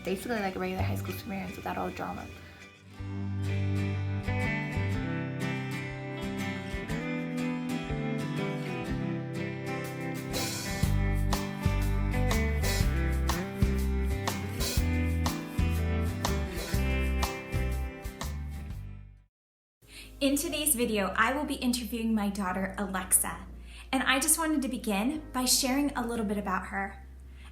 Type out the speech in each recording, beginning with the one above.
basically like a regular high school experience without all the drama. In today's video, I will be interviewing my daughter, Alexa, and I just wanted to begin by sharing a little bit about her.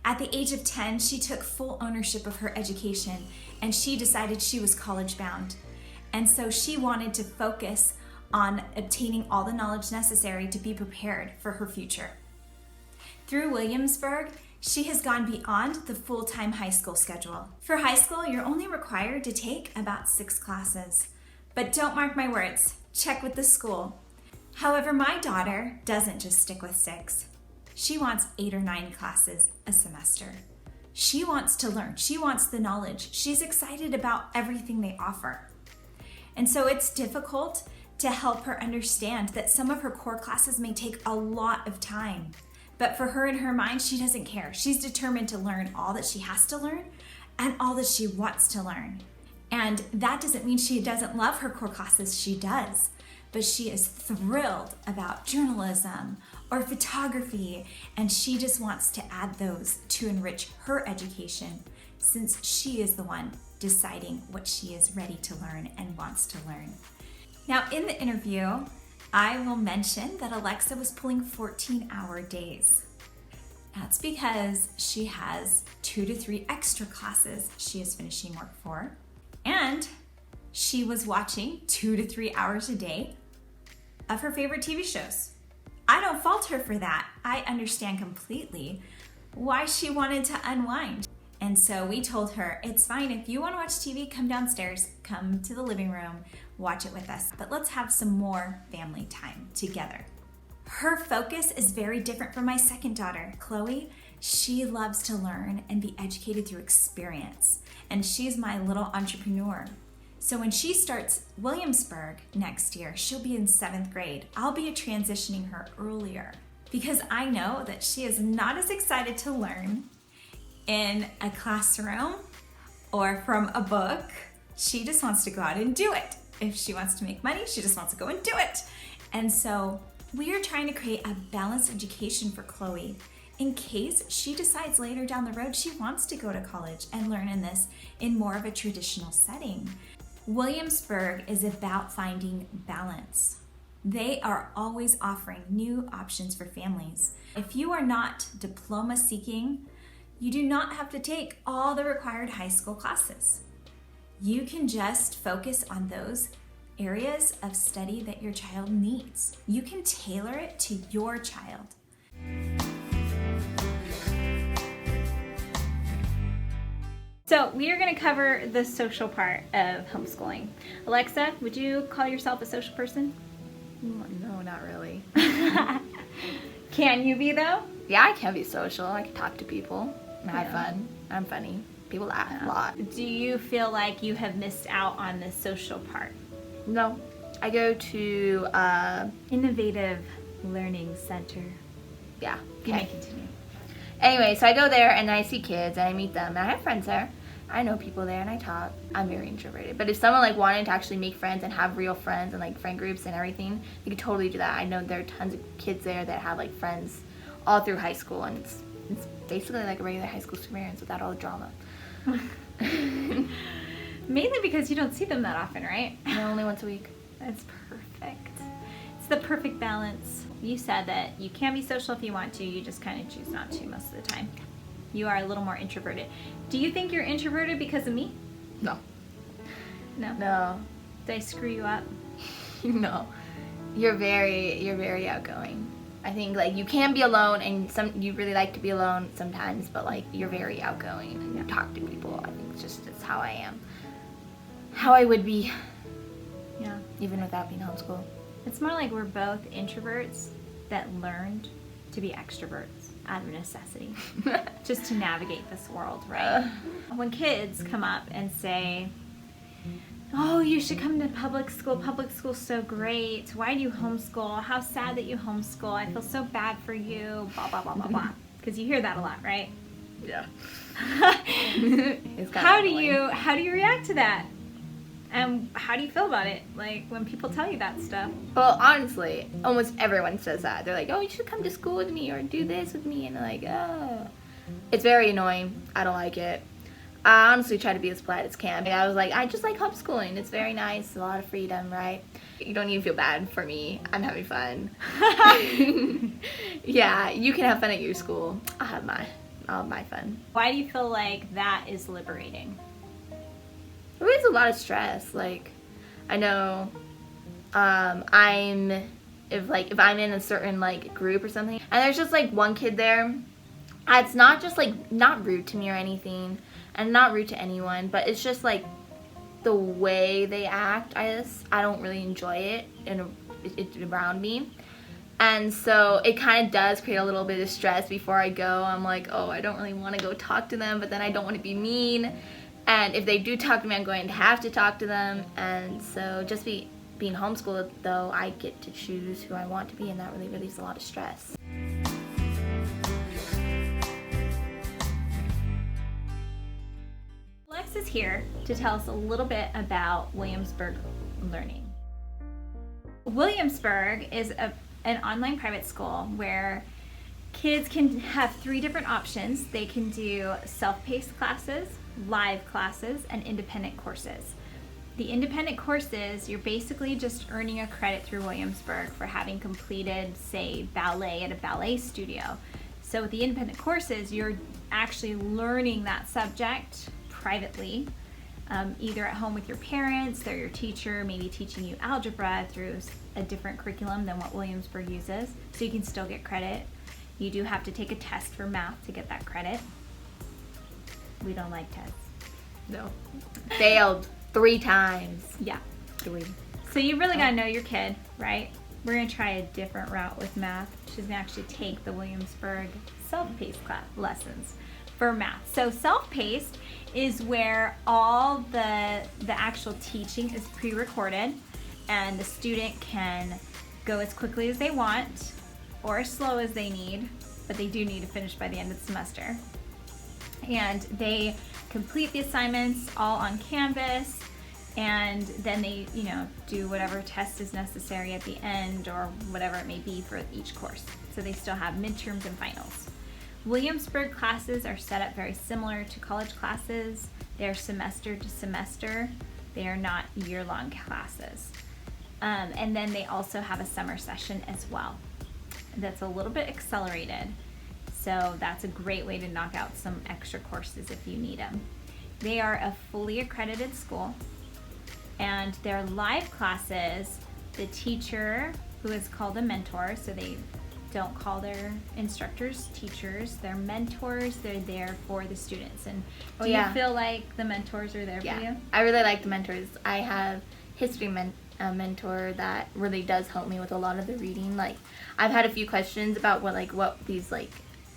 At the age of 10, she took full ownership of her education, and she decided she was college bound. And so she wanted to focus on obtaining all the knowledge necessary to be prepared for her future. Through Williamsburg, she has gone beyond the full-time high school schedule. For high school, you're only required to take about 6 classes. But don't mark my words, check with the school. However, my daughter doesn't just stick with 6. She wants 8 or 9 classes a semester. She wants to learn, she wants the knowledge. She's excited about everything they offer. And so it's difficult to help her understand that some of her core classes may take a lot of time. But for her in her mind, she doesn't care. She's determined to learn all that she has to learn and all that she wants to learn. And that doesn't mean she doesn't love her core classes, she does. But she is thrilled about journalism or photography, and she just wants to add those to enrich her education since she is the one deciding what she is ready to learn and wants to learn. Now in the interview, I will mention that Alexa was pulling 14-hour days. That's because she has 2 to 3 extra classes she is finishing work for. And she was watching 2 to 3 hours a day of her favorite TV shows. I don't fault her for that. I understand completely why she wanted to unwind. And so we told her, it's fine, if you want to watch TV, come downstairs, come to the living room, watch it with us. But let's have some more family time together. Her focus is very different from my second daughter, Chloe. She loves to learn and be educated through experience. And she's my little entrepreneur. So when she starts Williamsburg next year, she'll be in 7th grade. I'll be transitioning her earlier because I know that she is not as excited to learn in a classroom or from a book. She just wants to go out and do it. If she wants to make money, she just wants to go and do it. And so we are trying to create a balanced education for Chloe in case she decides later down the road she wants to go to college and learn in this in more of a traditional setting. Williamsburg is about finding balance. They are always offering new options for families. If you are not diploma seeking, you do not have to take all the required high school classes. You can just focus on those areas of study that your child needs. You can tailor it to your child. So we are going to cover the social part of homeschooling. Alexa, would you call yourself a social person? No, not really. Can you be though? Yeah, I can be social. I can talk to people and have fun. I'm funny. People laugh a lot. Do you feel like you have missed out on the social part? No. I go to Innovative Learning Center. Yeah. You may continue. Anyway, so I go there and I see kids and I meet them and I have friends there. I know people there and I talk. I'm very introverted. But if someone like wanted to actually make friends and have real friends and like friend groups and everything, they could totally do that. I know there are tons of kids there that have like friends all through high school, and it's basically like a regular high school experience without all the drama. Mainly because you don't see them that often, right? No, only once a week. That's perfect. It's the perfect balance. You said that you can be social if you want to, you just kind of choose not to most of the time. You are a little more introverted. Do you think you're introverted because of me? No. No? No. Did I screw you up? No. You're very outgoing. I think like you can be alone and you really like to be alone sometimes, but like you're very outgoing and you talk to people. I think it's how I am. How I would be. Yeah. Even without being homeschooled. It's more like we're both introverts that learned to be extroverts out of necessity, just to navigate this world, right? When kids come up and say, oh, you should come to public school's so great, why do you homeschool, how sad that you homeschool, I feel so bad for you, blah, blah, blah, blah, blah, because you hear that a lot, right? Yeah. How do you react to that? And how do you feel about it? Like when people tell you that stuff? Well, honestly, almost everyone says that. They're like, oh, you should come to school with me or do this with me. And they're like, oh. It's very annoying. I don't like it. I honestly try to be as polite as can. I was like, I just like homeschooling. It's very nice. A lot of freedom, right? You don't even feel bad for me. I'm having fun. Yeah, you can have fun at your school. I'll have my fun. Why do you feel like that is liberating? It was a lot of stress. Like, I know if I'm in a certain like group or something and there's just like one kid there, it's not just like not rude to me or anything and not rude to anyone, but it's just like the way they act. I don't really enjoy it around me. And so it kind of does create a little bit of stress before I go. I'm like, oh, I don't really want to go talk to them, but then I don't want to be mean. And if they do talk to me, I'm going to have to talk to them. And so just being homeschooled, though, I get to choose who I want to be, and that really relieves a lot of stress. Alexa's here to tell us a little bit about Williamsburg Learning. Williamsburg is an online private school where kids can have 3 different options. They can do self-paced classes, live classes, and independent courses. The independent courses, you're basically just earning a credit through Williamsburg for having completed, say, ballet at a ballet studio. So with the independent courses, you're actually learning that subject privately, either at home with your parents, they're your teacher, maybe teaching you algebra through a different curriculum than what Williamsburg uses, so you can still get credit. You do have to take a test for math to get that credit. We don't like tests. No. Failed 3 times. Yeah. 3. So you really got to know your kid, right? We're going to try a different route with math. She's going to actually take the Williamsburg self-paced lessons for math. So self-paced is where all the actual teaching is pre-recorded and the student can go as quickly as they want or as slow as they need, but they do need to finish by the end of the semester. And they complete the assignments all on Canvas, and then they, do whatever test is necessary at the end or whatever it may be for each course. So they still have midterms and finals. Williamsburg classes are set up very similar to college classes. They're semester to semester. They are not year-long classes. And then they also have a summer session as well. That's a little bit accelerated. So that's a great way to knock out some extra courses if you need them. They are a fully accredited school, and their live classes, the teacher, who is called a mentor, so they don't call their instructors teachers, they're mentors, they're there for the students. And do you feel like the mentors are there for you? I really like the mentors. I have history mentor that really does help me with a lot of the reading. Like, I've had a few questions about what these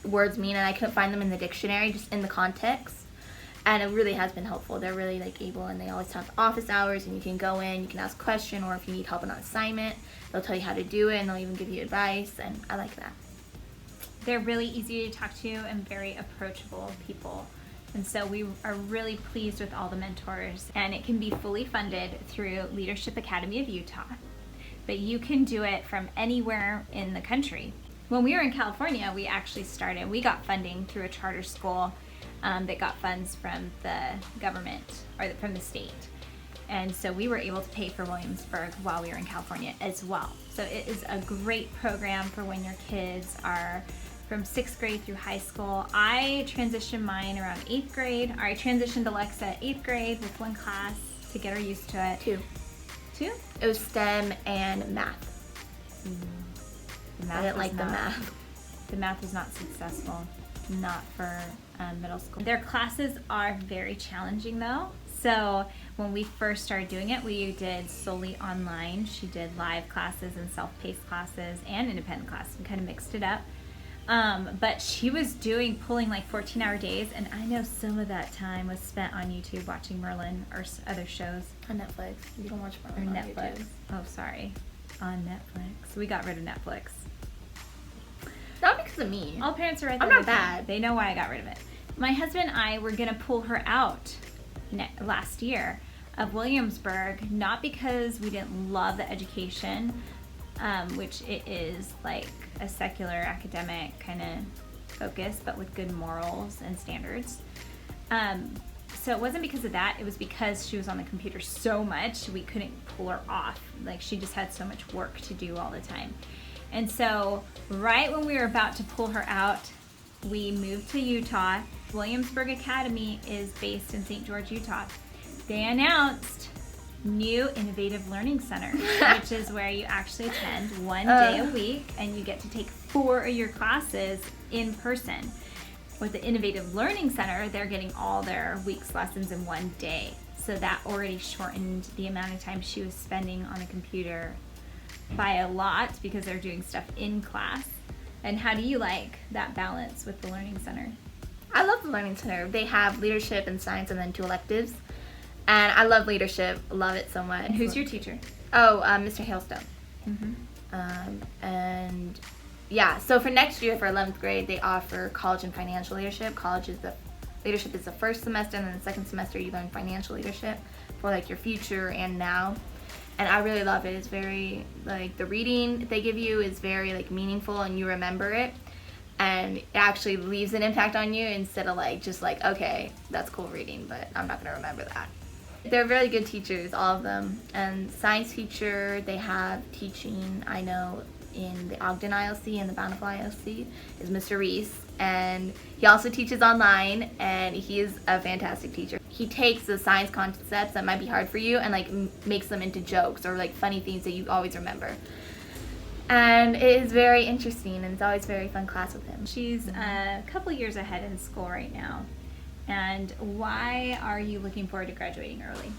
words mean, and I couldn't find them in the dictionary, just in the context. And it really has been helpful. They're really able, and they always have office hours, and you can go in, you can ask a question, or if you need help on an assignment, they'll tell you how to do it, and they'll even give you advice, and I like that. They're really easy to talk to and very approachable people. And so we are really pleased with all the mentors, and it can be fully funded through Williamsburg Academy of Utah. But you can do it from anywhere in the country. When we were in California, we got funding through a charter school that got funds from the government or from the state. And so we were able to pay for Williamsburg while we were in California as well. So it is a great program for when your kids are from 6th grade through high school. I transitioned mine around 8th grade. Or I transitioned Alexa 8th grade with 1 class to get her used to it. 2. It was STEM and math. I didn't like the math. The math was not successful, not for middle school. Their classes are very challenging though. So when we first started doing it, we did solely online. She did live classes and self-paced classes and independent classes. We kind of mixed it up. But she was pulling 14-hour days, and I know some of that time was spent on YouTube watching Merlin or other shows. On Netflix. You don't watch Merlin on Netflix. YouTube. Oh, sorry. On Netflix. We got rid of Netflix. Not because of me. All parents are right there. I'm not bad. They know why I got rid of it. My husband and I were gonna pull her out last year of Williamsburg, not because we didn't love the education, which it is like a secular academic kind of focus, but with good morals and standards. So it wasn't because of that, it was because she was on the computer so much, we couldn't pull her off. Like, she just had so much work to do all the time. And so right when we were about to pull her out, we moved to Utah. Williamsburg Academy is based in St. George, Utah. They announced new Innovative Learning Center, which is where you actually attend one day a week and you get to take 4 of your classes in person. With the Innovative Learning Center, they're getting all their week's lessons in one day. So that already shortened the amount of time she was spending on a computer by a lot because they're doing stuff in class. And how do you like that balance with the Learning Center? I love the Learning Center. They have leadership and science and then 2 electives. And I love leadership, love it so much. And who's your teacher? Oh, Mr. Hailstone. Mm-hmm. And yeah, so for next year, for 11th grade, they offer college and financial leadership. Leadership is the first semester, and then the second semester you learn financial leadership for like your future and now. And I really love it. It's very, like, the reading they give you is very like meaningful and you remember it. And it actually leaves an impact on you instead of like, just like, okay, that's cool reading, but I'm not gonna remember that. They're really good teachers, all of them. And science teacher, they have teaching, I know, in the Ogden ILC and the Bountiful ILC is Mr. Reese. And he also teaches online, and he is a fantastic teacher. He takes the science concepts that might be hard for you and like makes them into jokes or like funny things that you always remember. And it is very interesting, and it's always a very fun class with him. She's a couple years ahead in school right now. And why are you looking forward to graduating early?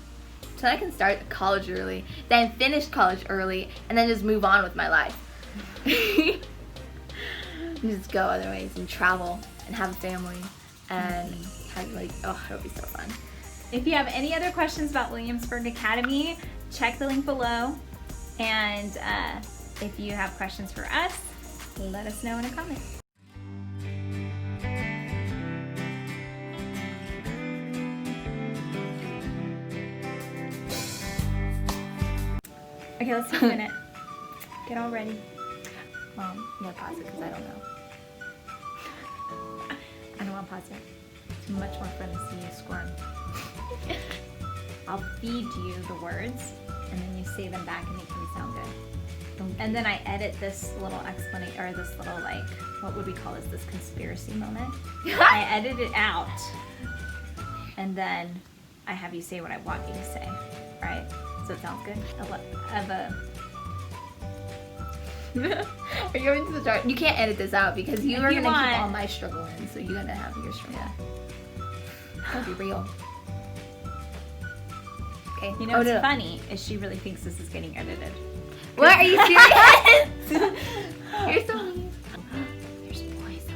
So I can start college early, then finish college early, and then just move on with my life. Just go other ways and travel and have a family and have like, oh, it'll be so fun. If you have any other questions about Williamsburg Academy, check the link below. And if you have questions for us, let us know in a comment. Okay, let's take a minute. Get all ready. Yeah, pause it because I don't know. I don't want to pause it. It's much more fun to see you squirm. I'll feed you the words, and then you say them back and make them sound good. And then I edit this little explanation, or this little, like, what would we call this conspiracy moment? I edit it out, and then I have you say what I want you to say, right? So it sounds good? Are you going to start? You can't edit this out because you are going to want. keep all my struggle in, so you got to have your struggle. That'll be real. Okay. You know what's funny is she really thinks this is getting edited. What? Are you serious? You're so mean. There's boys,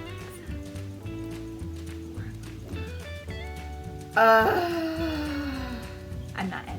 Alexa. I'm not editing.